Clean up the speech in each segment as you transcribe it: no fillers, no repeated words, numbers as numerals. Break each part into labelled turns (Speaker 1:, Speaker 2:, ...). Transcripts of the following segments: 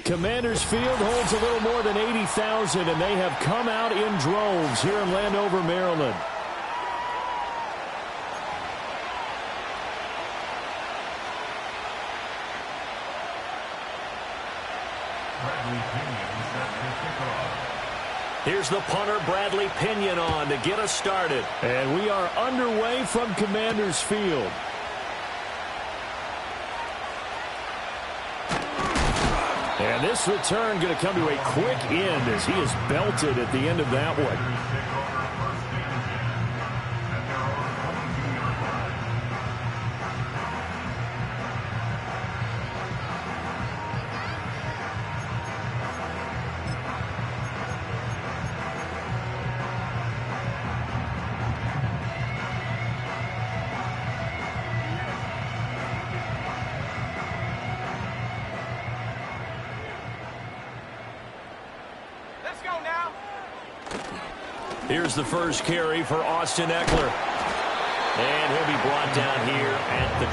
Speaker 1: Commanders Field holds a little more than 80,000, and they have come out in droves here in Landover, Maryland. Here's the punter, Bradley Pinion, on to get us started. And we are underway from Commanders Field. And this return going to come to a quick end as he is belted at the end of that one. Here's the first carry for Austin Eckler. And he'll be brought down here at the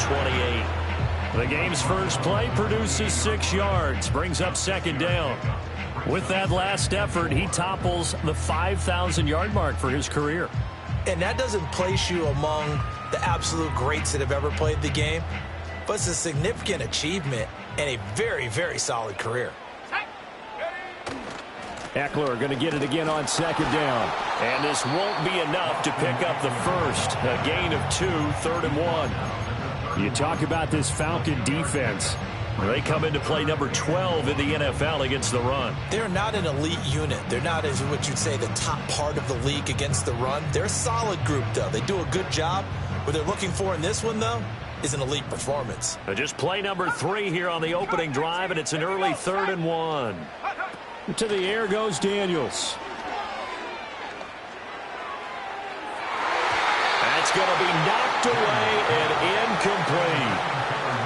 Speaker 1: 28. The game's first play produces 6 yards, brings up second down. With that last effort, he topples the 5,000-yard mark for his career.
Speaker 2: And that doesn't place you among the absolute greats that have ever played the game, but it's a significant achievement and a very, very solid career.
Speaker 1: Eckler going to get it again on second down. And this won't be enough to pick up the first. A gain of 2, 3rd and 1. You talk about this Falcon defense. They come into play number 12 in the NFL against the run.
Speaker 2: They're not an elite unit. They're not, as what you'd say, the top part of the league against the run. They're a solid group, though. They do a good job. What they're looking for in this one, though, is an elite performance.
Speaker 1: Just play number 3 here on the opening drive, and it's an early 3rd and 1. To the air goes Daniels. That's going to be knocked away and incomplete.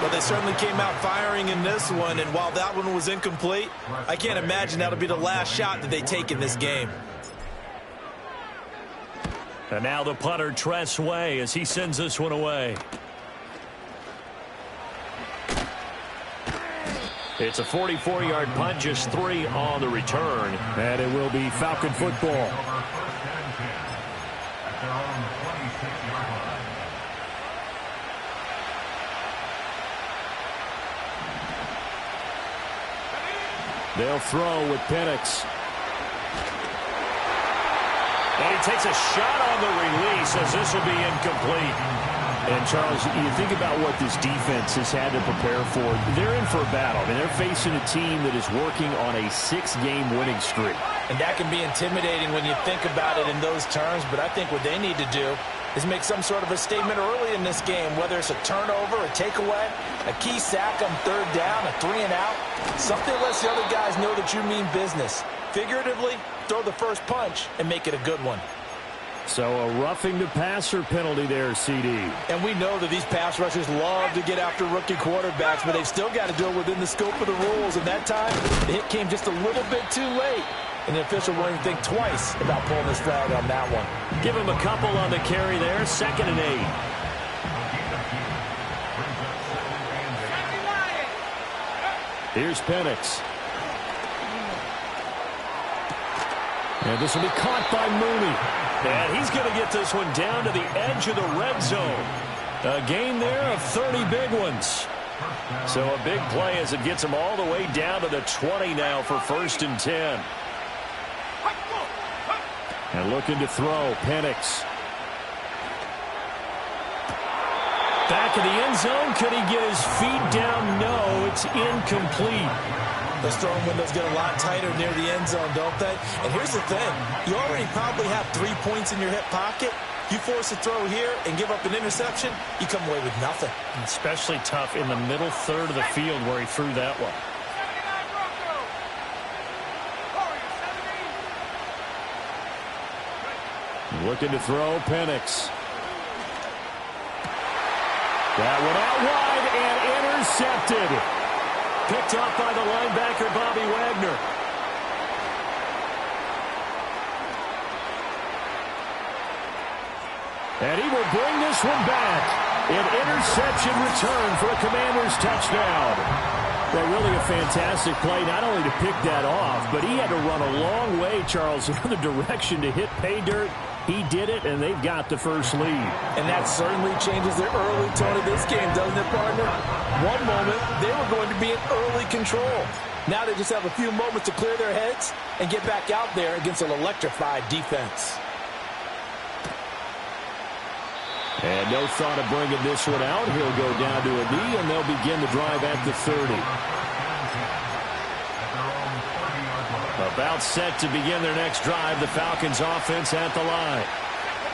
Speaker 2: Well, they certainly came out firing in this one, and while that one was incomplete, I can't imagine that'll be the last shot that they take in this game.
Speaker 1: And now the punter, Tress Way, as he sends this one away. It's a 44-yard punt, just 3 on the return. And it will be Falcon football. They'll throw with Penix. And he takes a shot on the release as this will be incomplete. And, Charles, you think about what this defense has had to prepare for. They're in for a battle. I mean, they're facing a team that is working on a 6-game winning streak.
Speaker 2: And that can be intimidating when you think about it in those terms. But I think what they need to do is make some sort of a statement early in this game, whether it's a turnover, a takeaway, a key sack on 3rd down, a 3-and-out. Something that lets the other guys know that you mean business. Figuratively, throw the first punch and make it a good one.
Speaker 1: So a roughing the passer penalty there, CD.
Speaker 2: And we know that these pass rushers love to get after rookie quarterbacks, but they've still got to do it within the scope of the rules. And that time, the hit came just a little bit too late. And the official won't even think twice about pulling this flag on that one.
Speaker 1: Give him a couple on the carry there, 2nd and 8. Here's Penix. And this will be caught by Mooney. And he's going to get this one down to the edge of the red zone. A gain there of 30 big ones. So a big play as it gets him all the way down to the 20 now for 1st and 10. And looking to throw, Penix. Back in the end zone. Could he get his feet down? No, it's incomplete.
Speaker 2: Those throwing windows get a lot tighter near the end zone, don't they? And here's the thing. You already probably have 3 points in your hip pocket. You force a throw here and give up an interception, you come away with nothing.
Speaker 1: Especially tough in the middle 3rd of the field where he threw that one. Looking to throw, Penix. That one out wide and intercepted. Picked up by the linebacker, Bobby Wagner. And he will bring this one back. An interception return for a Commanders touchdown. Well, really a fantastic play, not only to pick that off, but he had to run a long way, Charles, in the direction to hit pay dirt. He did it, and they've got the first lead.
Speaker 2: And that certainly changes the early tone of this game, doesn't it, partner? One moment, they were going to be in early control. Now they just have a few moments to clear their heads and get back out there against an electrified defense.
Speaker 1: And no thought of bringing this one out. He'll go down to a knee, and they'll begin the drive at the 30. About set to begin their next drive, the Falcons offense at the line.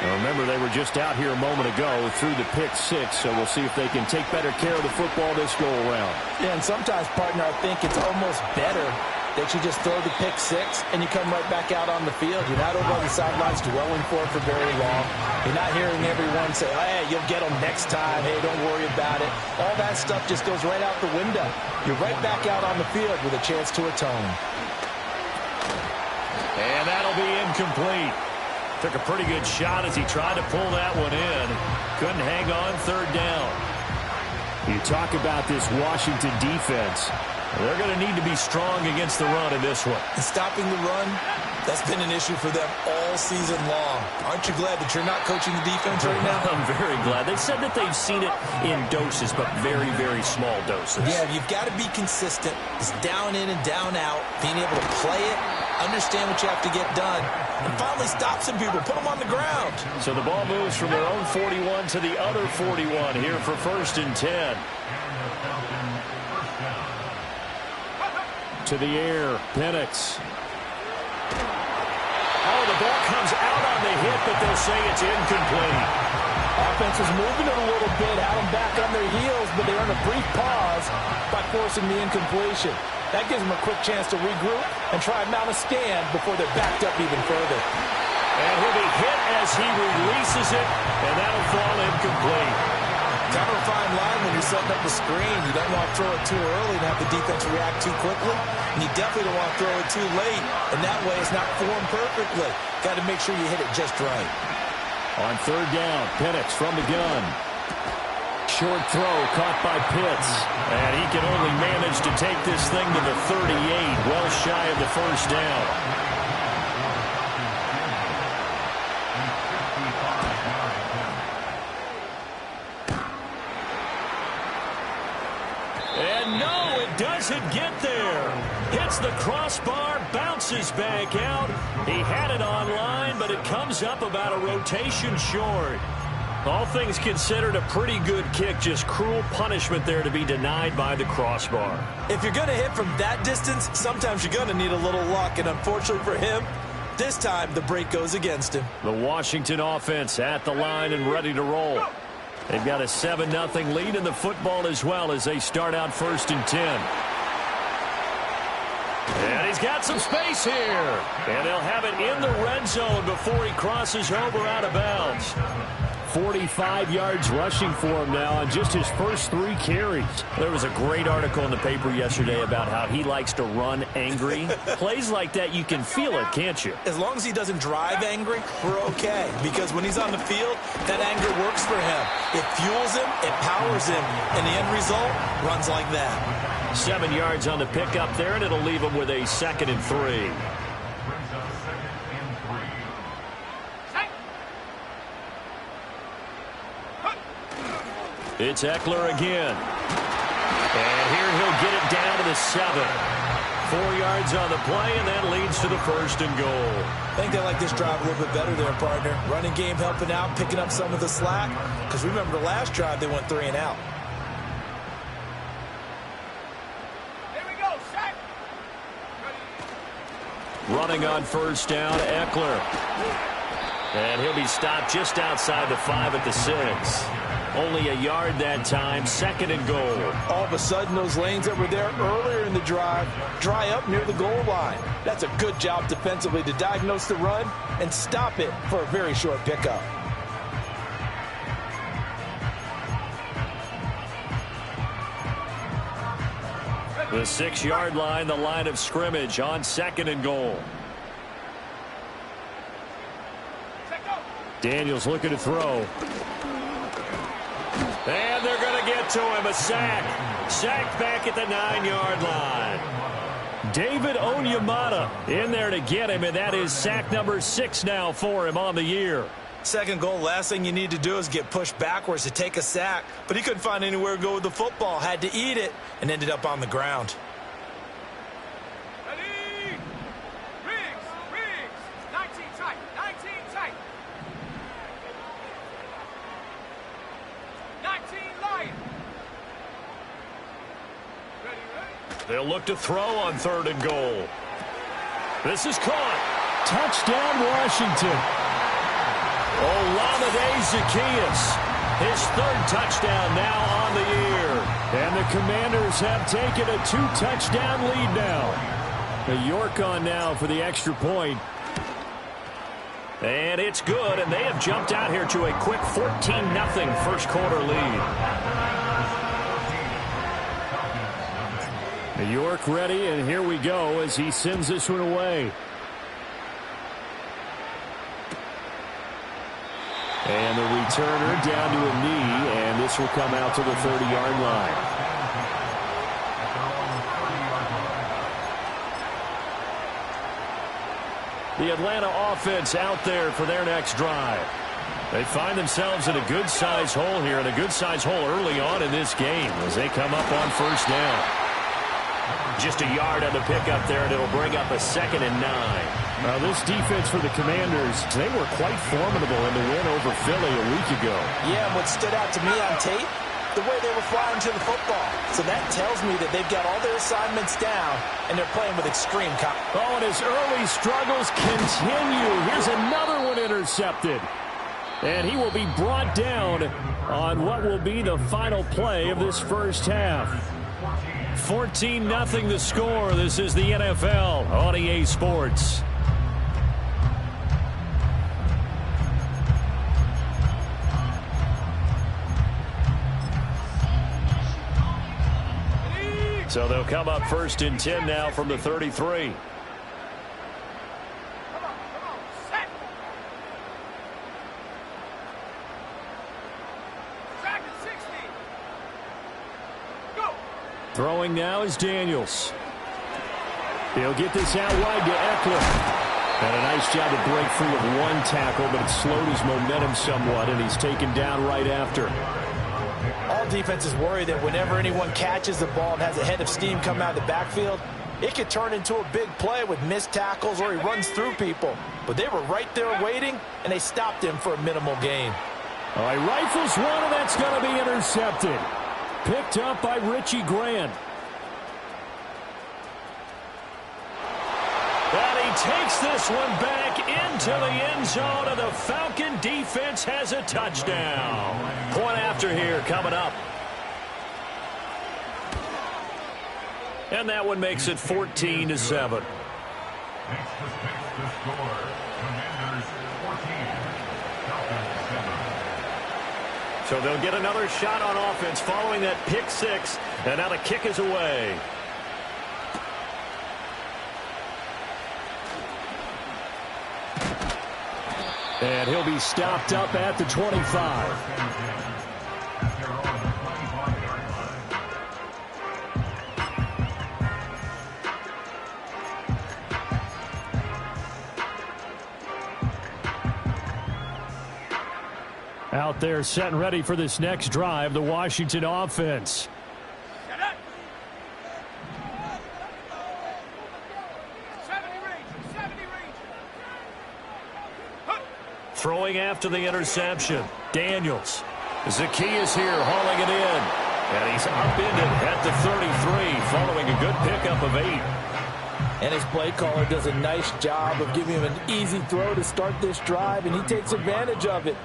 Speaker 1: Now remember, they were just out here a moment ago through the pick six, so we'll see if they can take better care of the football this go-around.
Speaker 2: Yeah, and sometimes, partner, I think it's almost better that you just throw the pick six and you come right back out on the field. You're not over on the sidelines dwelling for it for very long. You're not hearing everyone say, oh, hey, you'll get them next time. Hey, don't worry about it. All that stuff just goes right out the window. You're right back out on the field with a chance to atone.
Speaker 1: And that'll be incomplete. Took a pretty good shot as he tried to pull that one in. Couldn't hang on third down. You talk about this Washington defense. They're going to need to be strong against the run in this one.
Speaker 2: And stopping the run, that's been an issue for them all season long. Aren't you glad that you're not coaching the defense right now?
Speaker 1: I'm very glad. They said that they've seen it in doses, but very, very small doses.
Speaker 2: Yeah, you've got to be consistent. It's down in and down out, being able to play it, understand what you have to get done, and finally stop some people, put them on the ground.
Speaker 1: So the ball moves from their own 41 to the other 41 here for 1st and 10. To the air, Penix. Oh, the ball comes out on the hit, but they'll say it's incomplete.
Speaker 2: Offense is moving it a little bit, had them back on their heels, but they earn a brief pause by forcing the incompletion. That gives them a quick chance to regroup and try and mount a stand before they're backed up even further.
Speaker 1: And he'll be hit as he releases it, and that'll fall incomplete.
Speaker 2: Kind of a fine line when you're setting up the screen. You don't want to throw it too early and have the defense react too quickly. And you definitely don't want to throw it too late. And that way it's not formed perfectly. Got to make sure you hit it just right.
Speaker 1: On third down, Penix from the gun. Short throw caught by Pitts. And he can only manage to take this thing to the 38, well shy of the first down. And no, it doesn't get there. Hits the crossbar, bounces back out. He had it online, but it comes up about a rotation short. All things considered, a pretty good kick. Just cruel punishment there to be denied by the crossbar.
Speaker 2: If you're going to hit from that distance, sometimes you're going to need a little luck. And unfortunately for him, this time the break goes against him.
Speaker 1: The Washington offense at the line and ready to roll. They've got a 7-0 lead in the football as well as they start out 1st and 10. And he's got some space here. And they'll have it in the red zone before he crosses over out of bounds. 45 yards rushing for him now on just his first 3 carries. There was a great article in the paper yesterday about how he likes to run angry. Plays like that, you can feel it, can't you?
Speaker 2: As long as he doesn't drive angry, we're okay. Because when he's on the field, that anger works for him. It fuels him, it powers him, and the end result runs like that.
Speaker 1: 7 yards on the pickup there, and it'll leave him with a 2nd and 3. It's Eckler again. And here he'll get it down to the 7. 4 yards on the play, and that leads to the 1st and goal.
Speaker 2: I think they like this drive a little bit better there, partner. Running game helping out, picking up some of the slack. Because remember the last drive, they went 3 and out.
Speaker 3: Here we go, set.
Speaker 1: Running on 1st down, Eckler. And he'll be stopped just outside the 5 at the 6. Only a yard that time, 2nd and goal.
Speaker 2: All of a sudden, those lanes that were there earlier in the drive dry up near the goal line. That's a good job defensively to diagnose the run and stop it for a very short pickup.
Speaker 1: The 6-yard line, the line of scrimmage on 2nd and goal. Daniels looking to throw. And they're going to get it to him, a sack. Sacked back at the 9-yard line. David Onyemata in there to get him, and that is sack number 6 now for him on the year.
Speaker 2: Second goal, last thing you need to do is get pushed backwards to take a sack. But he couldn't find anywhere to go with the football, had to eat it, and ended up on the ground.
Speaker 3: Ready? Riggs, 19 tight, 19 tight. 19 Lion. Ready?
Speaker 1: They'll look to throw on 3rd and goal. This is caught. Touchdown, Washington. Olamide Zaccheaus, his 3rd touchdown now on the year. And the Commanders have taken a 2-touchdown lead now. The York on now for the extra point. And it's good, and they have jumped out here to a quick 14-0 first quarter lead. The York ready, and here we go as he sends this one away. And the returner down to a knee, and this will come out to the 30-yard line. The Atlanta offense out there for their next drive. They find themselves in a good-sized hole here, and a good-sized hole early on in this game as they come up on 1st down. Just a yard on the pickup there, and it'll bring up a 2nd and 9. This defense for the Commanders, they were quite formidable in the win over Philly a week ago.
Speaker 2: Yeah, and what stood out to me on tape, the way they were flying to the football. So that tells me that they've got all their assignments down, and they're playing with extreme confidence.
Speaker 1: Oh, and his early struggles continue. Here's another one intercepted. And he will be brought down on what will be the final play of this first half. 14-0 the score. This is the NFL on EA Sports. So they'll come up 1st and 10 now from the 33.
Speaker 3: Come on, set. Track at 60. Go.
Speaker 1: Throwing now is Daniels. He'll get this out wide to Eckler. And a nice job to break free of one tackle, but it slowed his momentum somewhat, and he's taken down right after.
Speaker 2: All defenses worry that whenever anyone catches the ball and has a head of steam come out of the backfield, it could turn into a big play with missed tackles or he runs through people. But they were right there waiting, and they stopped him for a minimal gain.
Speaker 1: All right, rifles one, and that's going to be intercepted. Picked up by Richie Grant. And he takes this one back into the end zone, and the Falcon defense has a touchdown. Point after here coming up. And that one makes it 14-7.
Speaker 4: Next to fix the score, Commanders 14, Falcons 7.
Speaker 1: So they'll get another shot on offense following that pick 6, and now the kick is away. And he'll be stopped up at the 25. Out there set and ready for this next drive, the Washington offense.
Speaker 3: Get up. 70 range.
Speaker 1: Throwing after the interception, Daniels. Zaccheaus here hauling it in. And he's upended at the 33 following a good pickup of 8.
Speaker 2: And his play caller does a nice job of giving him an easy throw to start this drive, and he takes advantage of it.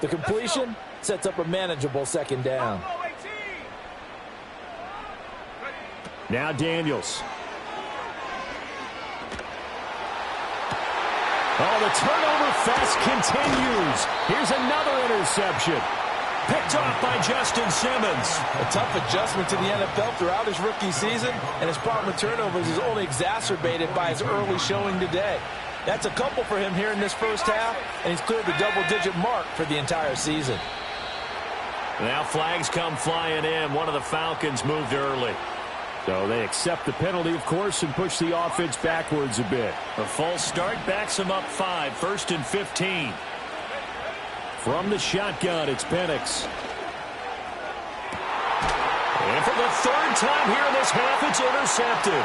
Speaker 2: The completion sets up a manageable 2nd down.
Speaker 1: Now Daniels. Oh, the turnover fest continues. Here's another interception. Picked off by Justin Simmons.
Speaker 2: A tough adjustment to the NFL throughout his rookie season, and his problem with turnovers is only exacerbated by his early showing today. That's a couple for him here in this first half, and he's cleared the double-digit mark for the entire season.
Speaker 1: Now flags come flying in. One of the Falcons moved early.
Speaker 5: So they accept the penalty, of course, and push the offense backwards a bit.
Speaker 1: A false start backs them up 5. 1st and 15.
Speaker 5: From the shotgun, it's Penix.
Speaker 1: And for the 3rd time here in this half, it's intercepted.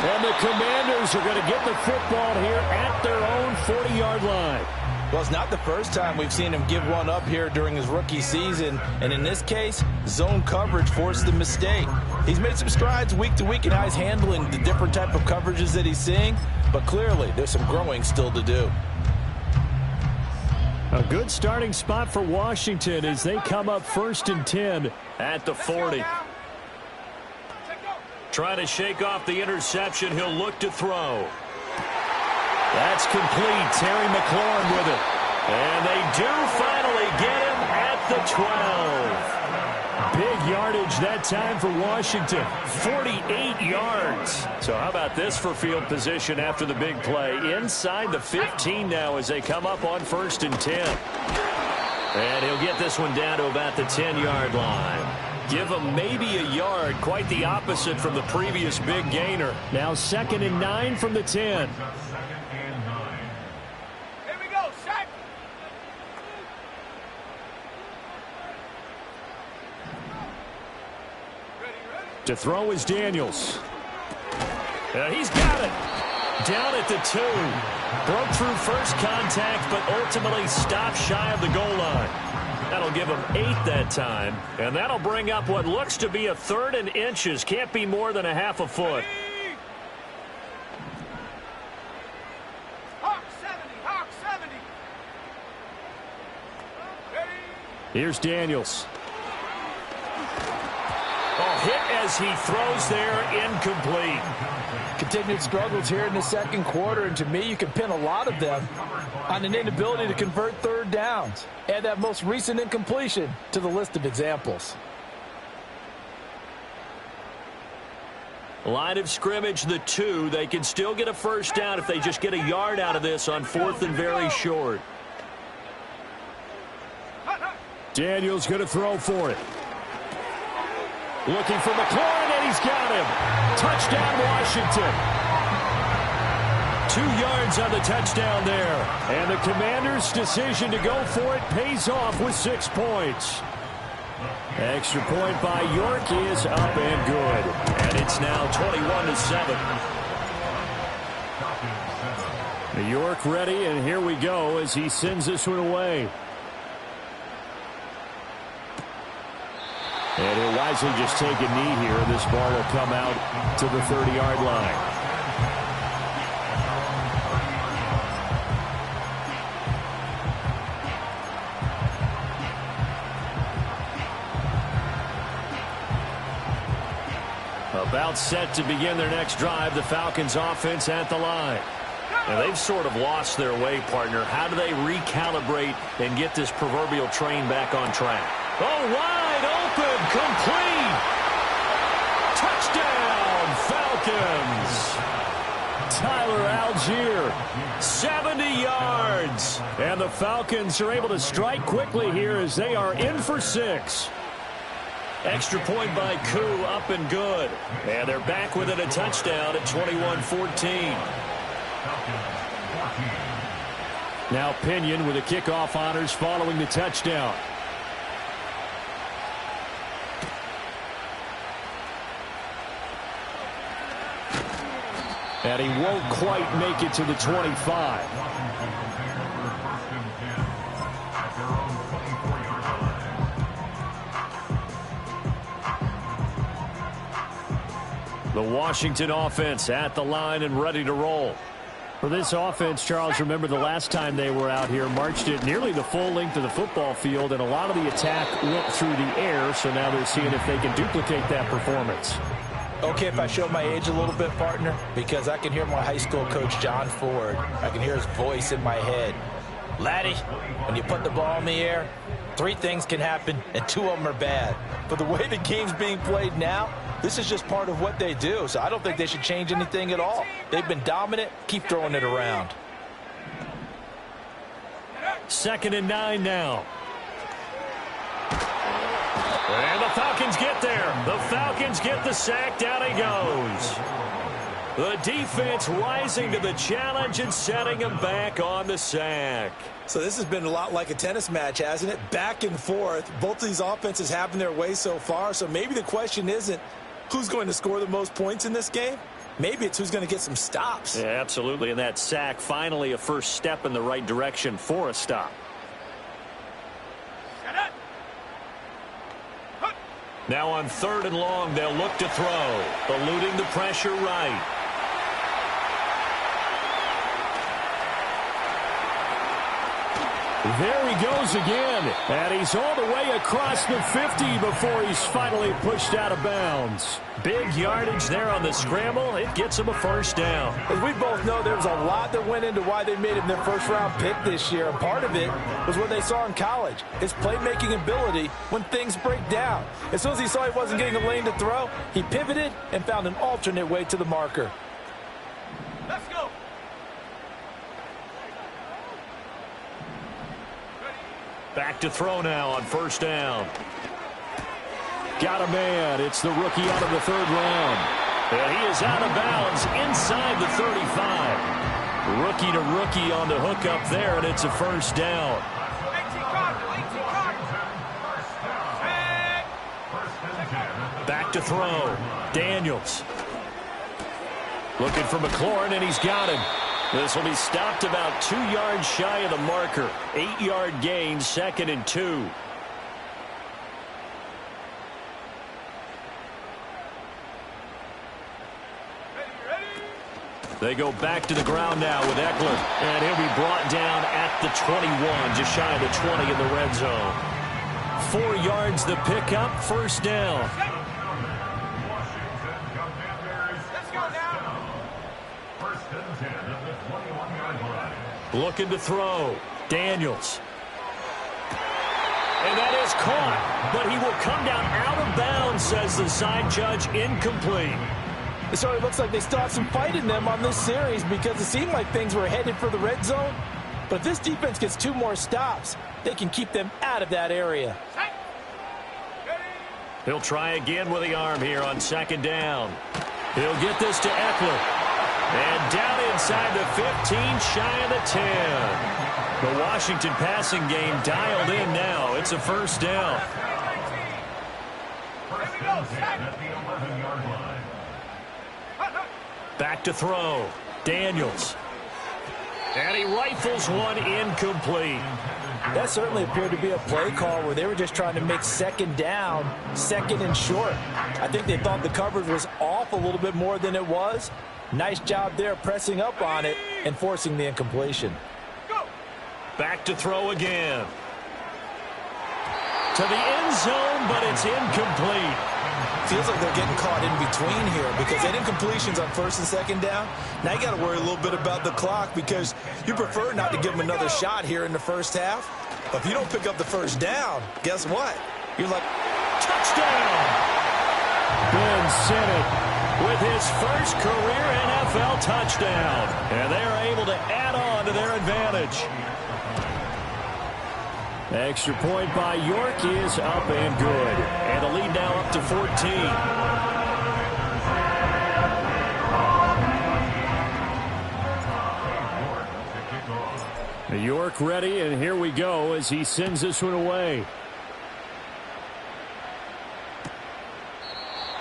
Speaker 5: And the Commanders are going to get the football here at their own 40-yard line.
Speaker 2: Well, it's not the first time we've seen him give one up here during his rookie season. And in this case, zone coverage forced the mistake. He's made some strides week to week in how he's handling the different type of coverages that he's seeing. But clearly, there's some growing still to do.
Speaker 5: A good starting spot for Washington as they come up 1st and 10
Speaker 1: at the 40. Trying to shake off the interception. He'll look to throw. That's complete. Terry McLaurin with it. And they do finally get him at the 12.
Speaker 5: Big yardage that time for Washington. 48 yards.
Speaker 1: So how about this for field position after the big play? Inside the 15 now as they come up on 1st and 10. And he'll get this one down to about the 10-yard line. Give him maybe a yard. Quite the opposite from the previous big gainer.
Speaker 5: Now 2nd and 9 from the 10. To throw is Daniels.
Speaker 1: And he's got it. Down at the 2. Broke through first contact, but ultimately stopped shy of the goal line. That'll give him 8 that time. And that'll bring up what looks to be a 3rd and inches. Can't be more than a half a foot.
Speaker 3: Hawk 70, Hawk 70.
Speaker 5: Here's Daniels.
Speaker 1: Oh, hit as he throws there, incomplete.
Speaker 2: Continued struggles here in the 2nd quarter, and to me, you can pin a lot of them on an inability to convert 3rd downs. Add that most recent incompletion to the list of examples.
Speaker 1: Line of scrimmage, the 2. They can still get a 1st down if they just get a yard out of this on 4th and very short.
Speaker 5: Daniels going to throw for it. Looking for McLaurin, and he's got him. Touchdown, Washington.
Speaker 1: 2 yards on the touchdown there.
Speaker 5: And the Commanders' decision to go for it pays off with 6 points. Extra point by York is up and good.
Speaker 1: And it's now 21-7.
Speaker 5: York ready, and here we go as he sends this one away. And he'll wisely just take a knee here. This ball will come out to the 30-yard line.
Speaker 1: About set to begin their next drive, the Falcons offense at the line. And they've sort of lost their way, partner. How do they recalibrate and get this proverbial train back on track? Oh, wide open, complete. Touchdown, Falcons.
Speaker 5: Tyler Algier,
Speaker 1: 70 yards.
Speaker 5: and the Falcons are able to strike quickly here as they are in for 6.
Speaker 1: Extra point by Koo, up and good. And they're back within a touchdown at 21-14.
Speaker 5: Now Pinion with the kickoff honors following the touchdown. And he won't quite make it to the 25.
Speaker 1: The Washington offense at the line and ready to roll.
Speaker 5: For this offense, Charles, remember the last time they were out here, marched it nearly the full length of the football field, and a lot of the attack went through the air, so now they're seeing if they can duplicate that performance.
Speaker 2: Okay, if I show my age a little bit, partner, because I can hear my high school coach, John Ford. I can hear his voice in my head. Laddie, when you put the ball in the air, 3 things can happen, and 2 of them are bad. But the way the game's being played now, this is just part of what they do, so I don't think they should change anything at all. They've been dominant. Keep throwing it around.
Speaker 1: 2nd and 9 now. And the Falcons get there. The Falcons get the sack. Down he goes. The defense rising to the challenge and setting him back on the sack.
Speaker 2: So this has been a lot like a tennis match, hasn't it? Back and forth. Both of these offenses having their way so far. So maybe the question isn't who's going to score the most points in this game. Maybe it's who's going to get some stops.
Speaker 1: Yeah, absolutely. And that sack, finally a first step in the right direction for a stop. Now on 3rd and long, they'll look to throw. Eluding the pressure right.
Speaker 5: There he goes again, and he's all the way across the 50 before he's finally pushed out of bounds.
Speaker 1: Big yardage there on the scramble. It gets him a first down.
Speaker 2: As we both know, there was a lot that went into why they made him their first-round pick this year. And part of it was what they saw in college, his playmaking ability when things break down. As soon as he saw he wasn't getting a lane to throw, he pivoted and found an alternate way to the marker.
Speaker 3: Let's go.
Speaker 1: Back to throw now on 1st down.
Speaker 5: Got a man. It's the rookie out of the 3rd round.
Speaker 1: And he is out of bounds inside the 35. Rookie to rookie on the hook up there, and it's a first down.
Speaker 3: 18 Cardinals.
Speaker 1: Back to throw. Daniels. Looking for McLaurin, and he's got him. This will be stopped about 2 yards shy of the marker. 8-yard gain, 2nd and 2. They go back to the ground now with Eckler. And he'll be brought down at the 21, just shy of the 20 in the red zone. 4 yards the pickup, first down. Looking to throw. Daniels. And that is caught, but he will come down out of bounds, says the side judge, incomplete.
Speaker 2: It sort of looks like they still have some fight in them on this series because it seemed like things were headed for the red zone. But if this defense gets 2 more stops, they can keep them out of that area.
Speaker 1: He'll try again with the arm here on 2nd down. He'll get this to Eckler. And down inside the 15, shy of the 10. The Washington passing game dialed in now. It's a first down. Back to throw. Daniels. And he rifles one incomplete.
Speaker 2: That certainly appeared to be a play call where they were just trying to make 2nd down, 2nd and short. I think they thought the coverage was off a little bit more than it was. Nice job there pressing up on it and forcing the incompletion.
Speaker 1: Back to throw again. To the end zone, but it's incomplete.
Speaker 2: Feels like they're getting caught in between here because they had incompletions on 1st and 2nd down. Now you got to worry a little bit about the clock because you prefer not to give them another shot here in the first half. But if you don't pick up the first down, guess what? You're like,
Speaker 1: touchdown!
Speaker 5: Ben Sinnott
Speaker 1: with his first career NFL touchdown. And they are able to add on to their advantage.
Speaker 5: Extra point by York is up and good.
Speaker 1: And the lead now up to 14.
Speaker 5: York ready, and here we go as he sends this one away.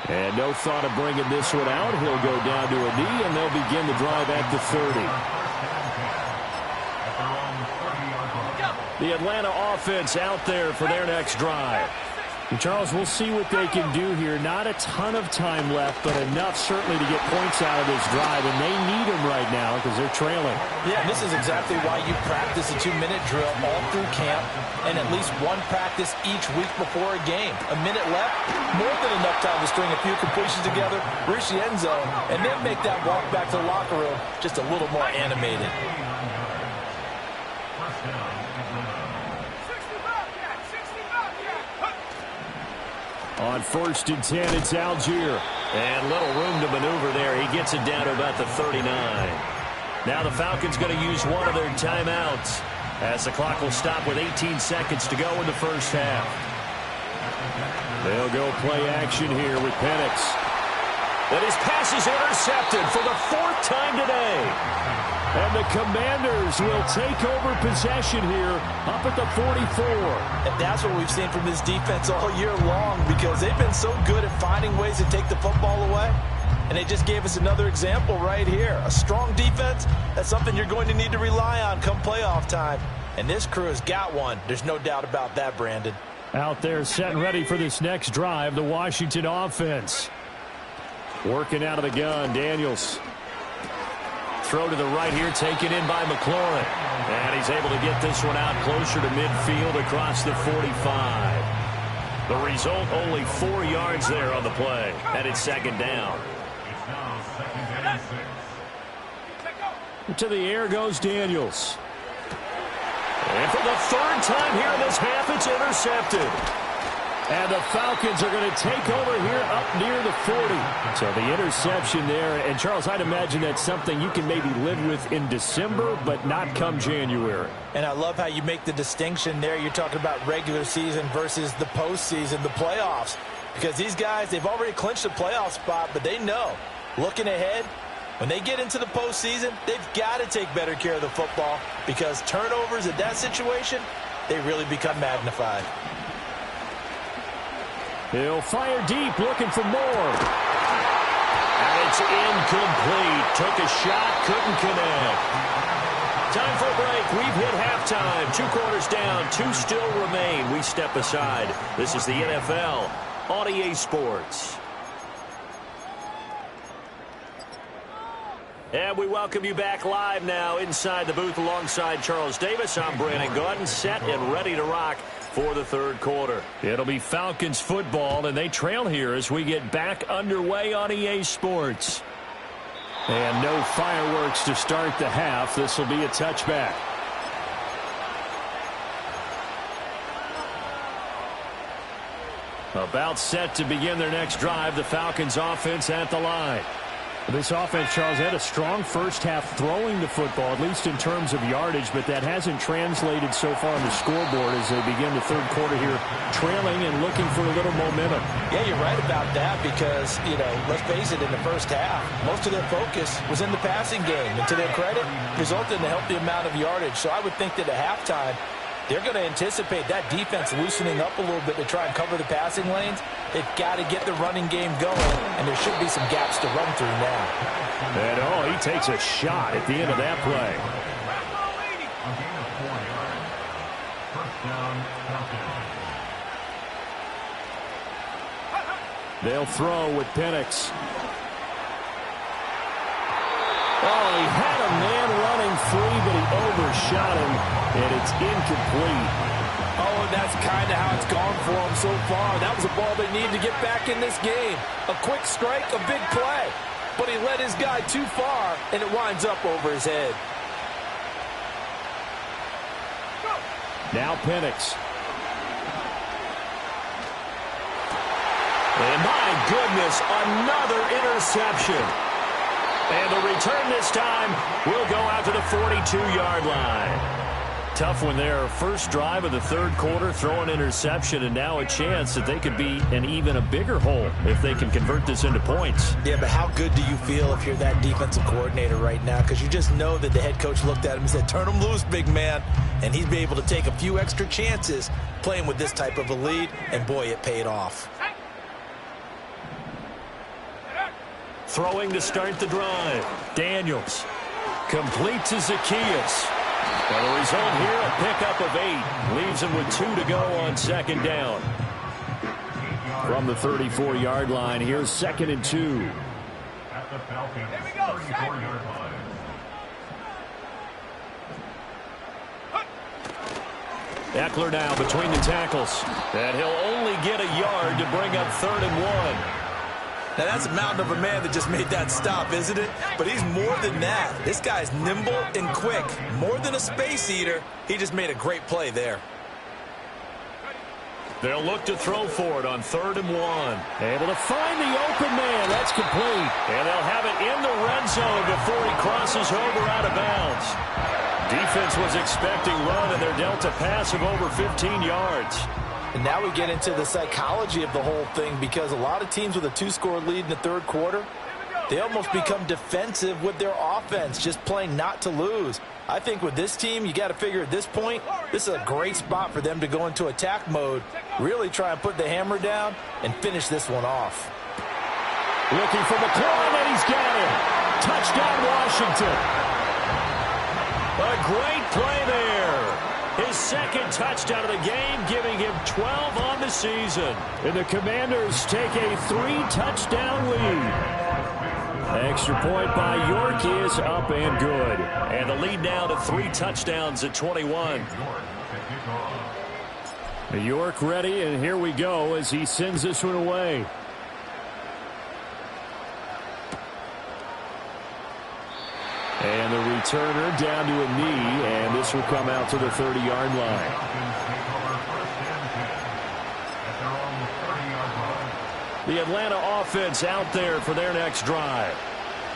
Speaker 5: And no thought of bringing this one out. He'll go down to a knee, and they'll begin the drive at the 30. The Atlanta offense out there for their next drive. And Charles, we'll see what they can do here. Not a ton of time left, but enough certainly to get points out of this drive, and they need them right now because they're trailing.
Speaker 2: Yeah, and this is exactly why you practice a 2-minute drill all through camp and at least one practice each week before a game. A minute left, more than enough time to string a few completions together, reach the end zone, and then make that walk back to the locker room just a little more animated.
Speaker 5: On 1st and 10, it's Algier.
Speaker 1: And little room to maneuver there. He gets it down to about the 39. Now the Falcons going to use one of their timeouts. as the clock will stop with 18 seconds to go in the first half. They'll go play action here with Penix. And his pass is intercepted for the 4th time today. And the Commanders will take over possession here up at the 44.
Speaker 2: And that's what we've seen from this defense all year long, because they've been so good at finding ways to take the football away. And they just gave us another example right here. A strong defense, that's something you're going to need to rely on come playoff time. And this crew has got one. There's no doubt about that, Brandon.
Speaker 5: Out there set and ready for this next drive, the Washington offense. Working out of the gun, Daniels. Throw to the right here, taken in by McLaurin. And he's able to get this one out closer to midfield across the 45. The result, only 4 yards there on the play. And it's second down.
Speaker 4: It's now 2nd and 6.
Speaker 5: To the air goes Daniels.
Speaker 1: And for the 3rd time here in this half, it's intercepted.
Speaker 5: And the Falcons are going to take over here up near the 40. So the interception there. And, Charles, I'd imagine that's something you can maybe live with in December, but not come January.
Speaker 2: And I love how you make the distinction there. You're talking about regular season versus the postseason, the playoffs. Because these guys, they've already clinched a playoff spot, but they know, looking ahead, when they get into the postseason, they've got to take better care of the football, because turnovers in that situation, they really become magnified.
Speaker 5: He'll fire deep, looking for more.
Speaker 1: And it's incomplete. Took a shot, couldn't connect. Time for a break. We've hit halftime. 2 quarters down, 2 still remain. We step aside. This is the NFL on EA Sports. And we welcome you back live now inside the booth alongside Charles Davis. I'm Brandon Gaudin, set and ready to rock for the 3rd quarter. It'll be Falcons football, and they trail here as we get back underway on EA Sports.
Speaker 5: And no fireworks to start the half. This will be a touchback. About set to begin their next drive, the Falcons offense at the line. This offense, Charles, had a strong first half throwing the football, at least in terms of yardage, but that hasn't translated so far on the scoreboard as they begin the 3rd quarter here, trailing and looking for a little momentum.
Speaker 2: Yeah, you're right about that because, let's face it, in the first half, most of their focus was in the passing game. And to their credit, resulted in a healthy amount of yardage. So I would think that at halftime, they're going to anticipate that defense loosening up a little bit to try and cover the passing lanes. They've got to get the running game going, and there should be some gaps to run through now.
Speaker 5: And, he takes a shot at the end of that play.
Speaker 4: A gain of 4 yards. First down, Falcons.
Speaker 5: They'll throw with Penix. Oh, he had a man running free, but he overshot him, and it's incomplete.
Speaker 2: Oh, and that's kind of how it's gone for him so far. That was a ball they need to get back in this game. A quick strike, a big play. But he led his guy too far, and it winds up over his head.
Speaker 5: Now Penix.
Speaker 1: And my goodness, another interception. And the return this time will go out to the 42-yard line. Tough one there. First drive of the 3rd quarter, throw an interception, and now a chance that they could be in even a bigger hole if they can convert this into points.
Speaker 2: Yeah, but how good do you feel if you're that defensive coordinator right now? Because you just know that the head coach looked at him and said, turn him loose, big man. And he'd be able to take a few extra chances playing with this type of a lead, and boy, it paid off.
Speaker 1: Throwing to start the drive. Daniels. Complete to Zacchaeus. And the result here, a pickup of 8. Leaves him with 2 to go on 2nd down.
Speaker 5: From the 34-yard line, here's 2nd and 2.
Speaker 4: At the Falcons, 34-yard line.
Speaker 1: Eckler now between the tackles. And he'll only get a yard to bring up 3rd and 1.
Speaker 2: Now, that's a mountain of a man that just made that stop, isn't it? But he's more than that. This guy's nimble and quick. More than a space eater. He just made a great play there.
Speaker 1: They'll look to throw for it on 3rd and 1.
Speaker 5: Able to find the open man. That's complete.
Speaker 1: And they'll have it in the red zone before he crosses over out of bounds. Defense was expecting run, and they're dealt a pass of over 15 yards.
Speaker 2: And now we get into the psychology of the whole thing, because a lot of teams with a 2-score lead in the third quarter, they almost become defensive with their offense, just playing not to lose. I think with this team, you got to figure at this point, this is a great spot for them to go into attack mode, really try and put the hammer down and finish this one off.
Speaker 5: Looking for McLaurin, and he's got it. Touchdown, Washington.
Speaker 1: A great play there. His second touchdown of the game, giving him 12 on the season.
Speaker 5: And the Commanders take a 3-touchdown lead. Extra point by York is up and good.
Speaker 1: And the lead now to 3 touchdowns at 21.
Speaker 5: York ready, and here we go as he sends this one away. And the returner down to a knee, and this will come out to the 30-yard line.
Speaker 1: The Atlanta offense out there for their next drive.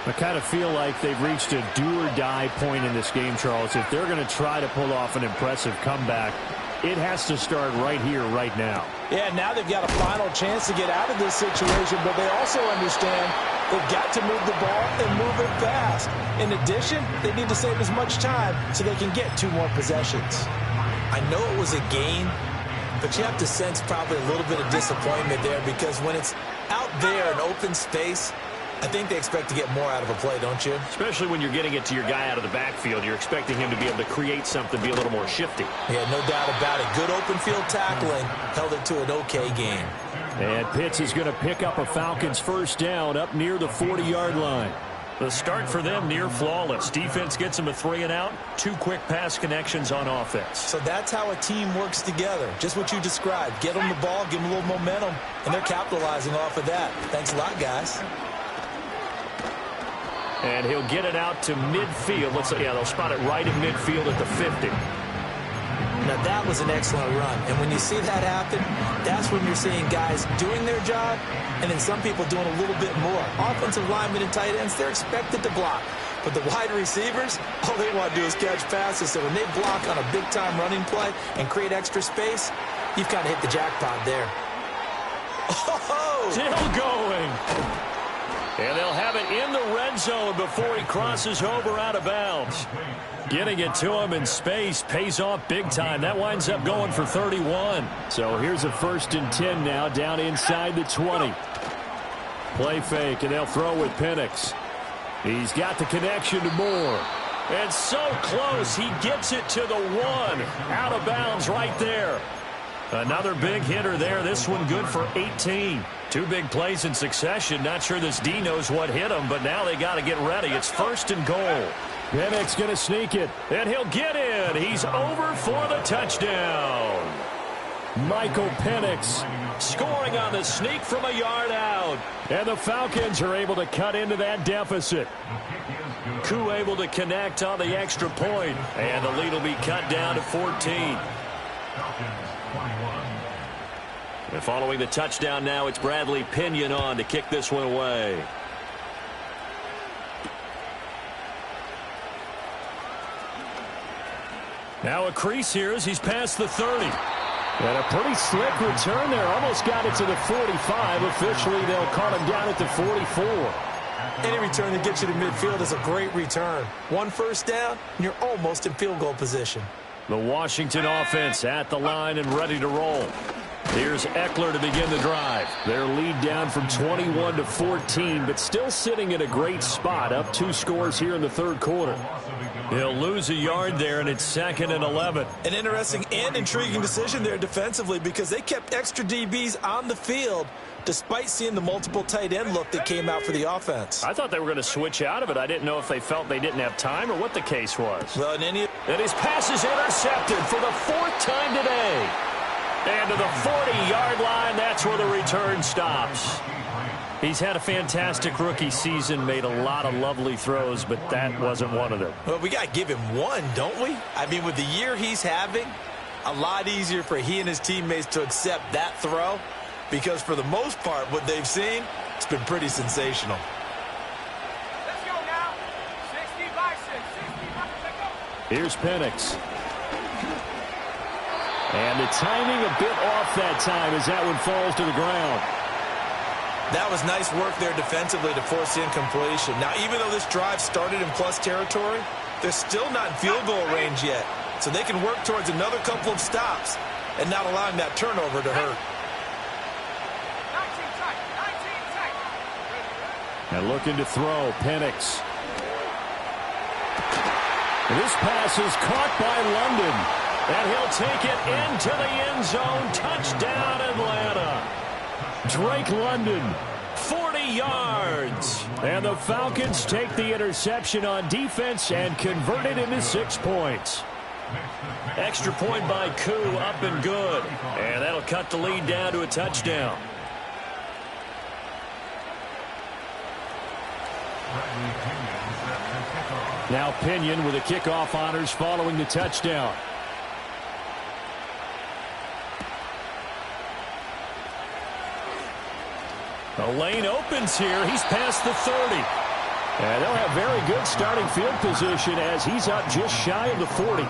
Speaker 5: I kind of feel like they've reached a do-or-die point in this game, Charles. If they're going to try to pull off an impressive comeback, it has to start right here, right now.
Speaker 2: Yeah, now they've got a final chance to get out of this situation, but they also understand they've got to move the ball and move it fast. In addition, they need to save as much time so they can get 2 more possessions. I know it was a gain, but you have to sense probably a little bit of disappointment there, because when it's out there in open space, I think they expect to get more out of a play, don't you?
Speaker 1: Especially when you're getting it to your guy out of the backfield. You're expecting him to be able to create something, be a little more shifty.
Speaker 2: Yeah, no doubt about it. Good open field tackling held it to an okay game.
Speaker 5: And Pitts is going to pick up a Falcons first down up near the 40-yard line.
Speaker 1: The start for them near flawless. Defense gets them a 3 and out. 2 quick pass connections on offense.
Speaker 2: So that's how a team works together. Just what you described. Get them the ball, give them a little momentum, and they're capitalizing off of that. Thanks a lot, guys.
Speaker 1: And he'll get it out to midfield. They'll spot it right in midfield at the 50.
Speaker 2: Now, that was an excellent run. And when you see that happen, that's when you're seeing guys doing their job and then some people doing a little bit more. Offensive linemen and tight ends, they're expected to block. But the wide receivers, all they want to do is catch passes. So when they block on a big-time running play and create extra space, you've kind of hit the jackpot there.
Speaker 1: Oh! Still going. And they'll have it in the red zone before he crosses over out of bounds. Getting it to him in space pays off big time. That winds up going for 31.
Speaker 5: So here's a 1st and 10 now down inside the 20. Play fake, and they'll throw with Penix. He's got the connection to Moore.
Speaker 1: And so close, he gets it to the 1. Out of bounds right there. Another big hitter there. This one good for 18. 2 big plays in succession. Not sure this D knows what hit him, but now they got to get ready. It's 1st and goal.
Speaker 5: Penix going to sneak it.
Speaker 1: And he'll get in. He's over for the touchdown.
Speaker 5: Michael Penix
Speaker 1: scoring on the sneak from a yard out.
Speaker 5: And the Falcons are able to cut into that deficit.
Speaker 1: Koo able to connect on the extra point. And the lead will be cut down to 14. And following the touchdown now, it's Bradley Pinion on to kick this one away. Now a crease here as he's past the 30.
Speaker 5: And a pretty slick return there. Almost got it to the 45. Officially, they'll call him down at the 44.
Speaker 2: Any return that gets you to midfield is a great return. 1 first down, and you're almost in field goal position.
Speaker 1: The Washington offense at the line and ready to roll. Here's Eckler to begin the drive.
Speaker 5: Their lead down from 21 to 14, but still sitting in a great spot, up 2 scores here in the third quarter.
Speaker 1: He'll lose a yard there, and it's 2nd and 11.
Speaker 2: An interesting and intriguing decision there defensively, because they kept extra DBs on the field despite seeing the multiple tight end look that came out for the offense.
Speaker 1: I thought they were going to switch out of it. I didn't know if they felt they didn't have time or what the case was.
Speaker 2: Well,
Speaker 1: and his pass is intercepted for the 4th time today. And to the 40-yard line, that's where the return stops. He's had a fantastic rookie season, made a lot of lovely throws, but that wasn't one of them.
Speaker 2: Well, we got to give him one, don't we? I mean, with the year he's having, a lot easier for he and his teammates to accept that throw, because for the most part, what they've seen, it's been pretty sensational.
Speaker 3: Let's go now. 60 by 6. 60 by 6.
Speaker 5: Here's Penix. And the timing a bit off that time as that one falls to the ground.
Speaker 2: That was nice work there defensively to force the incompletion. Now, even though this drive started in plus territory, they're still not in field goal range yet. So they can work towards another couple of stops and not allowing that turnover to hurt.
Speaker 3: 19 tight, 19 tight.
Speaker 5: And looking to throw, Penix. This pass is caught by London. And he'll take it into the end zone. Touchdown, Atlanta. Drake London, 40 yards. And the Falcons take the interception on defense and convert it into 6 points.
Speaker 1: Extra point by Koo, up and good. And that'll cut the lead down to a touchdown.
Speaker 5: Now Pinion with the kickoff honors following the touchdown.
Speaker 1: The lane opens here. He's past the 30.
Speaker 5: And they'll have very good starting field position as he's up just shy of the 40.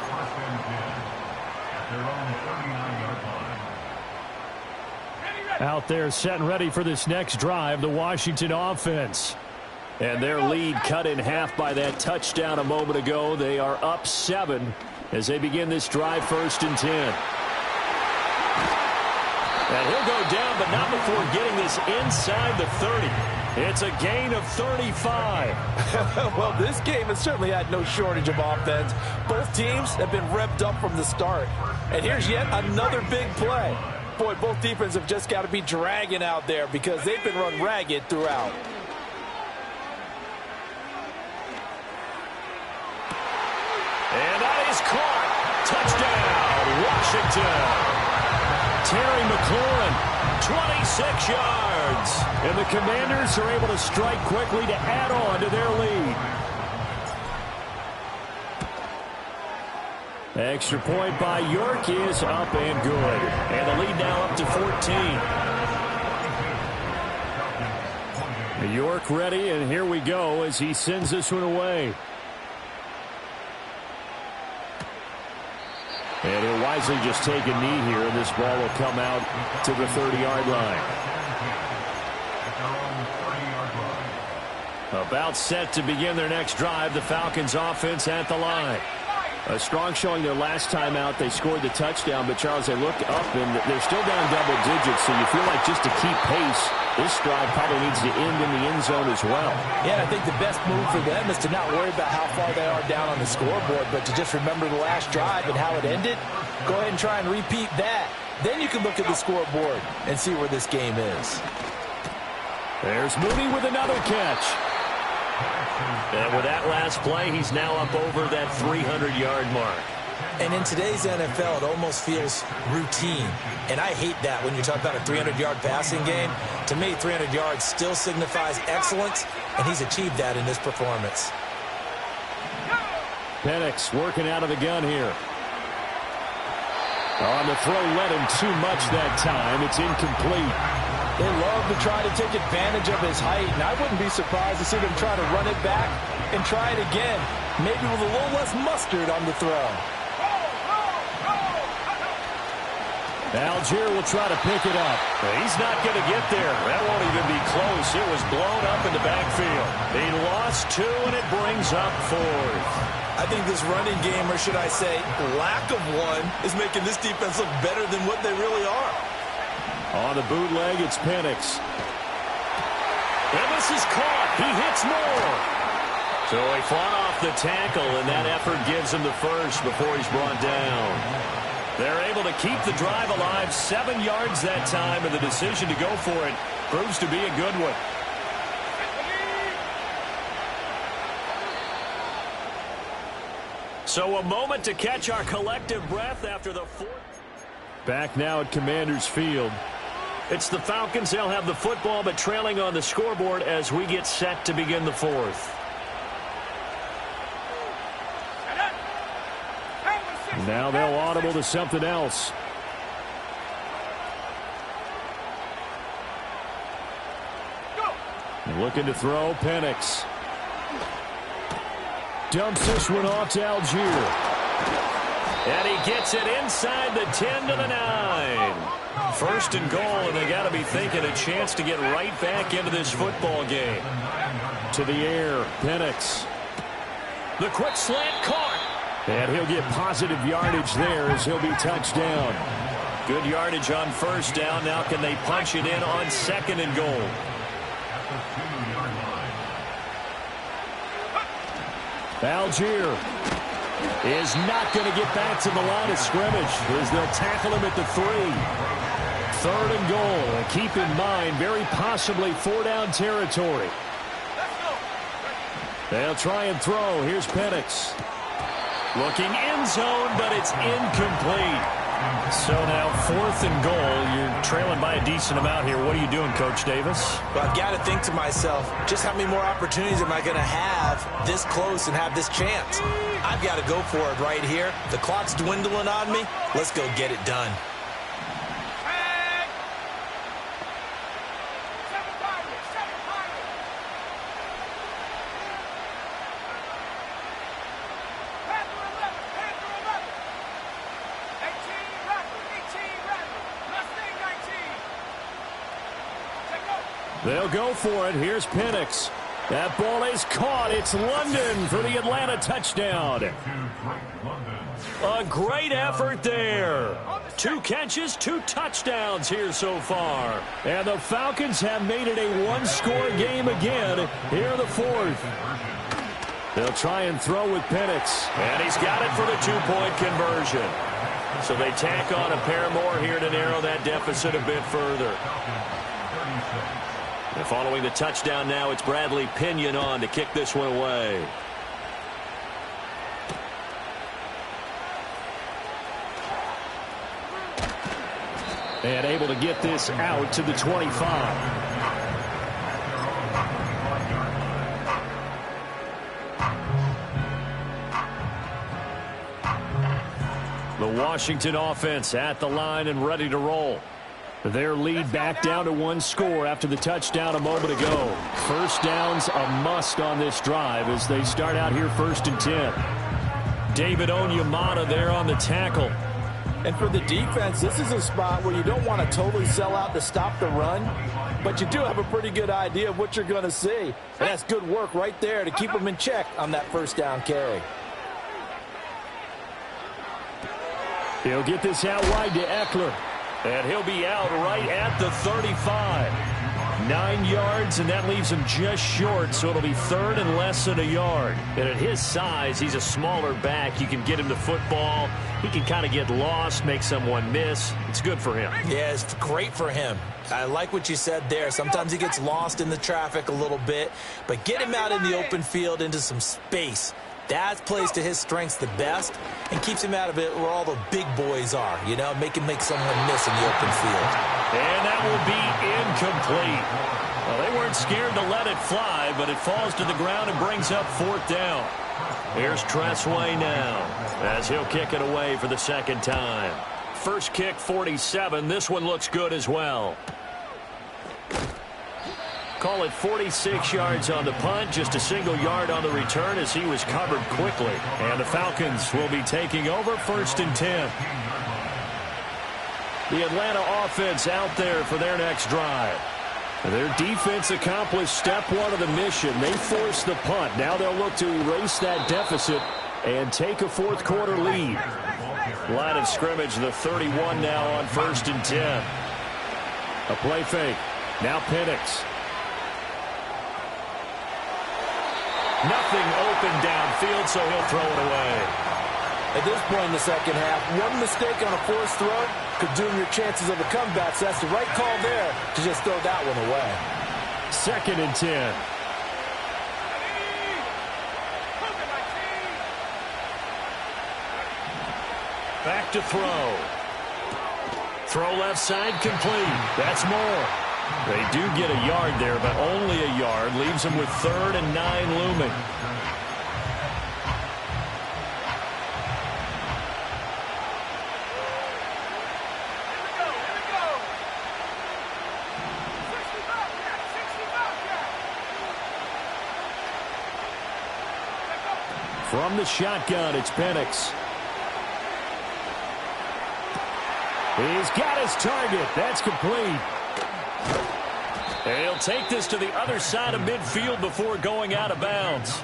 Speaker 5: Out there set and ready for this next drive, the Washington offense. And their lead cut in half by that touchdown a moment ago. They are up 7 as they begin this drive, 1st and 10.
Speaker 1: And he'll go down, but not before getting this inside the 30. It's a gain of 35.
Speaker 2: Well, this game has certainly had no shortage of offense. Both teams have been revved up from the start. And here's yet another big play. Boy, both defenses have just got to be dragging out there because they've been run ragged throughout.
Speaker 1: And that is caught. Touchdown, Washington.
Speaker 5: Terry McLaurin, 26 yards. And the Commanders are able to strike quickly to add on to their lead. Extra point by York is up and good.
Speaker 1: And the lead now up to 14.
Speaker 5: York ready, and here we go as he sends this one away. And he'll wisely just take a knee here, and this ball will come out to the 30-yard line. About set to begin their next drive, the Falcons offense at the line. A strong showing their last time out. They scored the touchdown, but, Charles, they look up, and they're still down double digits, so you feel like just to keep pace, this drive probably needs to end in the end zone as well.
Speaker 2: Yeah, I think the best move for them is to not worry about how far they are down on the scoreboard, but to just remember the last drive and how it ended. Go ahead and try and repeat that. Then you can look at the scoreboard and see where this game is.
Speaker 5: There's Mooney with another catch.
Speaker 1: And with that last play, he's now up over that 300-yard mark.
Speaker 2: And in today's NFL, it almost feels routine. And I hate that when you talk about a 300-yard passing game. To me, 300 yards still signifies excellence, and he's achieved that in this performance.
Speaker 5: Penix working out of the gun here. On the throw, led him too much that time. It's incomplete.
Speaker 2: They love to try to take advantage of his height, and I wouldn't be surprised to see them try to run it back and try it again, maybe with a little less mustard on the throw.
Speaker 5: Algier will try to pick it up.
Speaker 1: He's not going to get there. That won't even be close. It was blown up in the backfield. He lost 2, and it brings up 4th.
Speaker 2: I think this running game, or should I say lack of one, is making this defense look better than what they really are.
Speaker 5: On the bootleg, it's Penix.
Speaker 1: And this is caught. He hits more. So he fought off the tackle, and that effort gives him the first before he's brought down. They're able to keep the drive alive, 7 yards that time, and the decision to go for it proves to be a good one. So a moment to catch our collective breath after the 4th.
Speaker 5: Back now at Commanders Field.
Speaker 1: It's the Falcons. They'll have the football, but trailing on the scoreboard as we get set to begin the 4th.
Speaker 5: Now they'll audible to something else. Looking to throw, Penix. Dumps this one off to Algier.
Speaker 1: And he gets it inside the 10 to the 9. First and goal, and they got to be thinking a chance to get right back into this football game.
Speaker 5: To the air, Penix.
Speaker 1: The quick slant caught.
Speaker 5: And he'll get positive yardage there as he'll be touched down.
Speaker 1: Good yardage on first down. Now can they punch it in on second and goal?
Speaker 5: Algier is not going to get back to the line of scrimmage as they'll tackle him at the 3. Third and goal. And keep in mind, very possibly 4-down territory. They'll try and throw. Here's Penix.
Speaker 1: Looking end zone, but it's incomplete. So now 4th and goal. You're trailing by a decent amount here. What are you doing, Coach Davis?
Speaker 2: Well, I've got to think to myself, just how many more opportunities am I going to have this close and have this chance? I've got to go for it right here. The clock's dwindling on me. Let's go get it done.
Speaker 5: They'll go for it. Here's Penix. That ball is caught. It's London for the Atlanta touchdown.
Speaker 1: A great effort there. 2 catches, 2 touchdowns here so far.
Speaker 5: And the Falcons have made it a one-score game again here in the 4th. They'll try and throw with Penix.
Speaker 1: And he's got it for the 2-point conversion. So they tack on a pair more here to narrow that deficit a bit further. And following the touchdown now, it's Bradley Pinion on to kick this one away.
Speaker 5: And able to get this out to the 25. The Washington offense at the line and ready to roll. Their lead back down to 1 score after the touchdown a moment ago. First down's a must on this drive as they start out here 1st and 10.
Speaker 1: David Onyemata there on the tackle.
Speaker 2: And for the defense, this is a spot where you don't want to totally sell out to stop the run, but you do have a pretty good idea of what you're going to see. And that's good work right there to keep them in check on that first down carry.
Speaker 5: He'll get this out wide to Eckler.
Speaker 1: And he'll be out right at the 35. 9 yards, and that leaves him just short, so it'll be 3rd and less than a yard. And at his size, he's a smaller back. You can get him the football. He can kind of get lost, make someone miss. It's good for him.
Speaker 2: Yeah, it's great for him. I like what you said there. Sometimes he gets lost in the traffic a little bit, but get him out in the open field into some space. That plays to his strengths the best and keeps him out of it where all the big boys are, you know, make someone miss in the open field.
Speaker 1: And that will be incomplete. Well, they weren't scared to let it fly, but it falls to the ground and brings up 4th down. Here's Tressway now as he'll kick it away for the 2nd time. First kick, 47. This one looks good as well. Call it 46 yards on the punt, just a single yard on the return as he was covered quickly. And the Falcons will be taking over 1st and 10. The Atlanta offense out there for their next drive. Their defense accomplished step 1 of the mission. They forced the punt. Now they'll look to erase that deficit and take a 4th quarter lead. Line of scrimmage, the 31 now on 1st and 10. A play fake. Now Penix. Nothing open downfield, so he'll throw it away.
Speaker 2: At this point in the second half, one mistake on a forced throw could doom your chances of a comeback. So that's the right call there to just throw that one away.
Speaker 5: 2nd and 10.
Speaker 1: Back to throw. Throw left side complete. That's more. They do get a yard there, but only a yard. Leaves them with 3rd and 9 looming. From the shotgun, it's Penix.
Speaker 5: He's got his target. That's complete. He'll take this to the other side of midfield before going out of bounds.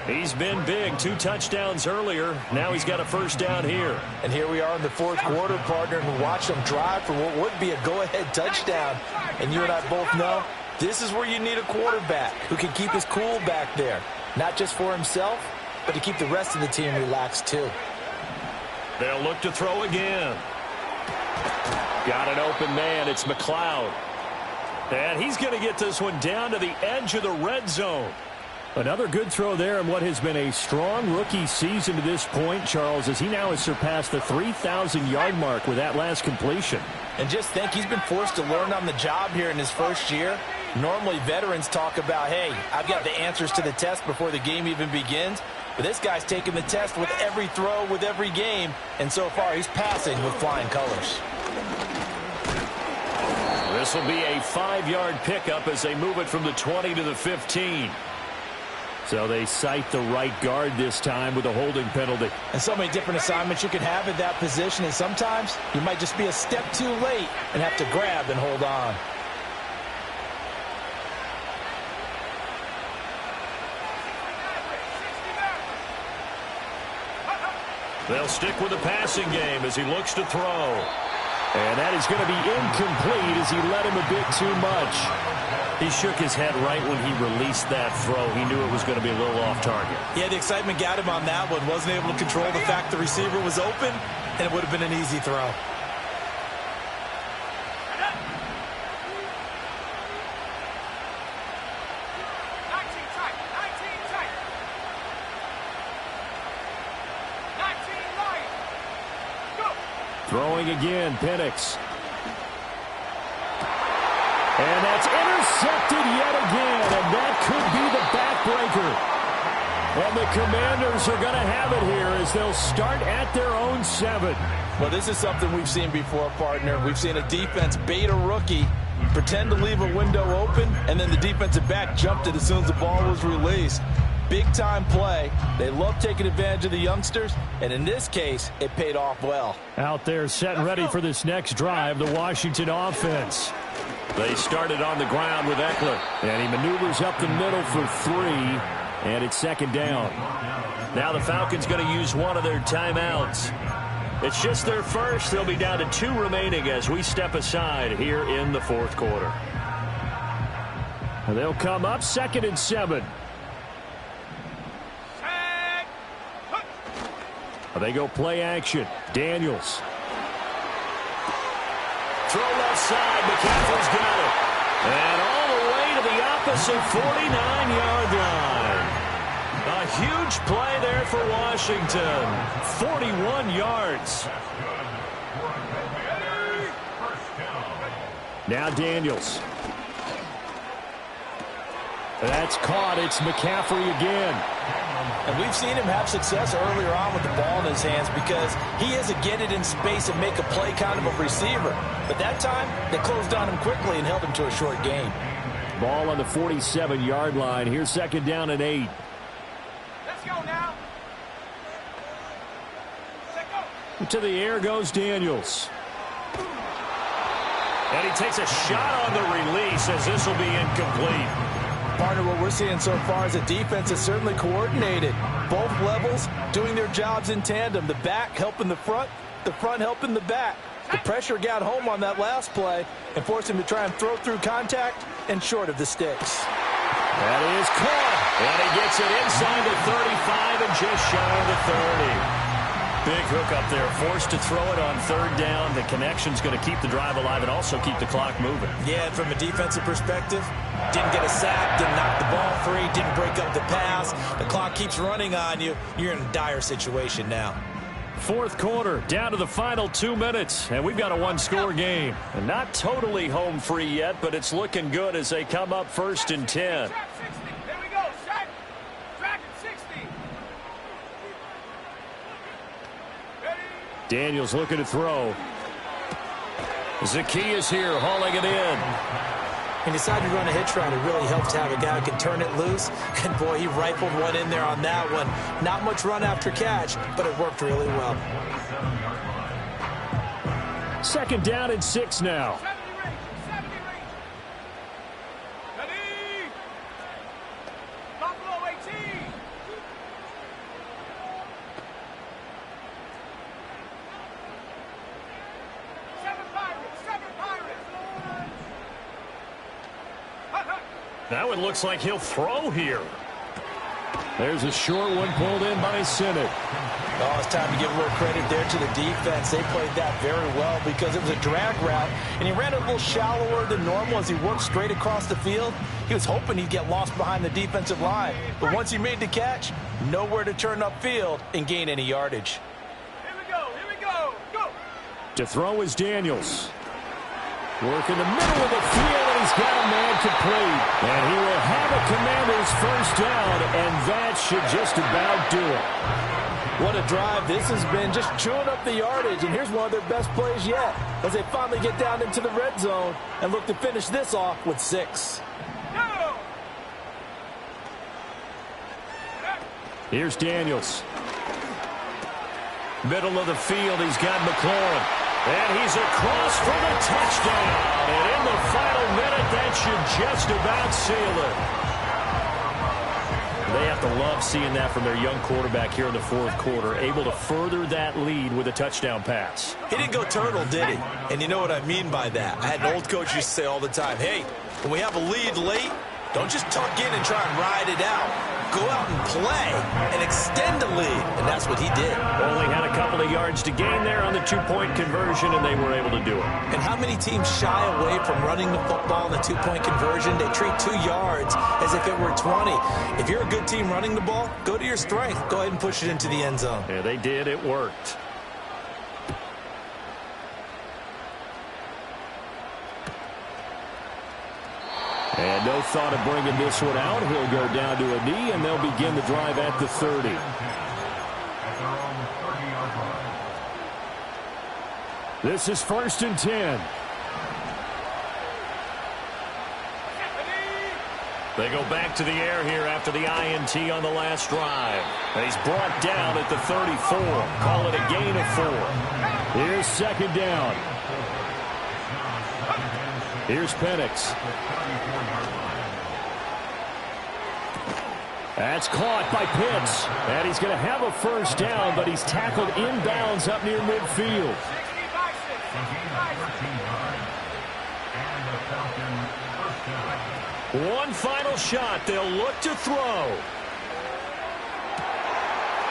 Speaker 5: He's been big. 2 touchdowns earlier. Now he's got a first down here.
Speaker 2: And here we are in the fourth quarter, partner, and we watch him drive for what would be a go-ahead touchdown. And you and I both know this is where you need a quarterback who can keep his cool back there. Not just for himself, but to keep the rest of the team relaxed too.
Speaker 1: They'll look to throw again. Got an open man. It's McLeod. And he's going to get this one down to the edge of the red zone.
Speaker 5: Another good throw there in what has been a strong rookie season to this point, Charles, as he now has surpassed the 3,000-yard mark with that last completion.
Speaker 2: And just think, he's been forced to learn on the job here in his first year. Normally, veterans talk about, hey, I've got the answers to the test before the game even begins. But this guy's taking the test with every throw, with every game. And so far, he's passing with flying colors.
Speaker 1: This will be a 5-yard pickup as they move it from the 20 to the 15.
Speaker 5: So they cite the right guard this time with a holding penalty.
Speaker 2: And so many different assignments you can have at that position, and sometimes you might just be a step too late and have to grab and hold on.
Speaker 1: They'll stick with the passing game as he looks to throw.
Speaker 5: And that is going to be incomplete as he let him a bit too much.
Speaker 1: He shook his head right when he released that throw. He knew it was going to be a little off target.
Speaker 2: Yeah, the excitement got him on that one. Wasn't able to control the fact the receiver was open, and it would have been an easy throw.
Speaker 5: Throwing again, Penix. And that's intercepted yet again, and that could be the backbreaker. And the Commanders are going to have it here as they'll start at their own 7.
Speaker 2: Well, this is something we've seen before, partner. We've seen a defense bait a rookie, pretend to leave a window open, and then the defensive back jumped it as soon as the ball was released. Big-time play. They love taking advantage of the youngsters, and in this case, it paid off well.
Speaker 5: Out there set and ready for this next drive, the Washington offense.
Speaker 1: They started on the ground with Eckler.
Speaker 5: And he maneuvers up the middle for 3, and it's second down.
Speaker 1: Now the Falcons going to use one of their timeouts. It's just their first. They'll be down to 2 remaining as we step aside here in the fourth quarter.
Speaker 5: And they'll come up 2nd and 7. They go play action. Daniels.
Speaker 1: Throw left side. McCaffrey's got it. And all the way to the opposite 49-yard line. A huge play there for Washington. 41 yards.
Speaker 5: Now Daniels. That's caught. It's McCaffrey again.
Speaker 2: And we've seen him have success earlier on with the ball in his hands because he is a get it in space and make a play kind of a receiver. But that time, they closed on him quickly and held him to a short gain.
Speaker 5: Ball on the 47-yard line. Here's second down and 8.
Speaker 3: Let's go now. Let's go.
Speaker 5: To the air goes Daniels.
Speaker 1: And he takes a shot on the release as this will be incomplete.
Speaker 2: Partner, what we're seeing so far is a defense that's certainly coordinated. Both levels doing their jobs in tandem. The back helping the front helping the back. The pressure got home on that last play and forced him to try and throw through contact and short of the sticks.
Speaker 5: That is caught.
Speaker 1: And he gets it inside the 35 and just shy of the 30. Big hook up there, forced to throw it on 3rd down. The connection's going to keep the drive alive and also keep the clock moving.
Speaker 2: Yeah, and from a defensive perspective, didn't get a sack, didn't knock the ball free, didn't break up the pass. The clock keeps running on you. You're in a dire situation now.
Speaker 5: Fourth quarter, down to the final 2 minutes, and we've got a 1-score game.
Speaker 1: And not totally home free yet, but it's looking good as they come up 1st and 10.
Speaker 5: Daniels looking to throw.
Speaker 1: Zacchaeus here hauling it in.
Speaker 2: He decided to run a hitch route. It really helped to have a guy who can turn it loose. And, boy, he rifled one in there on that one. Not much run after catch, but it worked really well.
Speaker 5: Second down and 6 now.
Speaker 3: 70 range. Ready? Buffalo 18. 7 Pirates.
Speaker 1: Now it looks like he'll throw here.
Speaker 5: There's a short one pulled in by Sinnott.
Speaker 2: Oh, it's time to give a little credit there to the defense. They played that very well because it was a drag route, and he ran it a little shallower than normal as he worked straight across the field. He was hoping he'd get lost behind the defensive line, but once he made the catch, nowhere to turn upfield and gain any yardage.
Speaker 3: Here we go. Go.
Speaker 5: To throw is Daniels. Work in the middle of the field, and he's got a man complete. And he will have a Commanders first down, and that should just about do it.
Speaker 2: What a drive this has been, just chewing up the yardage, and here's one of their best plays yet as they finally get down into the red zone and look to finish this off with 6.
Speaker 3: Go.
Speaker 5: Here's Daniels.
Speaker 1: Middle of the field, he's got McLaurin. And he's across for the touchdown. And in the final minute, that should just about seal it. They have to love seeing that from their young quarterback here in the fourth quarter, able to further that lead with a touchdown pass.
Speaker 2: He didn't go turtle, did he? And you know what I mean by that. I had an old coach used to say all the time, hey, when we have a lead late, don't just tuck in and try and ride it out. Go out and play and extend the lead. And that's what he did.
Speaker 1: Only had a couple of yards to gain there on the two-point conversion, and they were able to do it.
Speaker 2: And how many teams shy away from running the football in the two-point conversion? They treat 2 yards as if it were 20. If you're a good team running the ball, go to your strength. Go ahead and push it into the end zone.
Speaker 1: Yeah, they did. It worked.
Speaker 5: And no thought of bringing this one out. He'll go down to a knee, and they'll begin the drive at the 30. This is 1st and 10.
Speaker 1: They go back to the air here after the INT on the last drive. And he's brought down at the 34. Call it a gain of 4.
Speaker 5: Here's 2nd down. Here's Penix. That's caught by Pitts. And he's going to have a first down, but he's tackled inbounds up near midfield.
Speaker 3: 60 by 6.
Speaker 1: One final shot. They'll look to throw.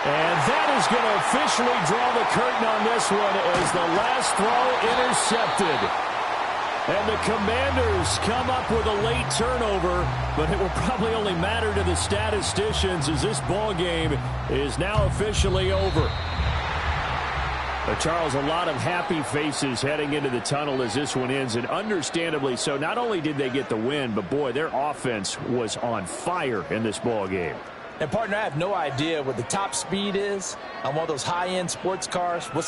Speaker 5: And that is going to officially draw the curtain on this one as the last throw intercepted. And the Commanders come up with a late turnover, but it will probably only matter to the statisticians as this ball game is now officially over. But Charles, a lot of happy faces heading into the tunnel as this one ends, and understandably so. Not only did they get the win, but boy, their offense was on fire in this ball game.
Speaker 2: And partner, I have no idea what the top speed is on one of those high-end sports cars. What's the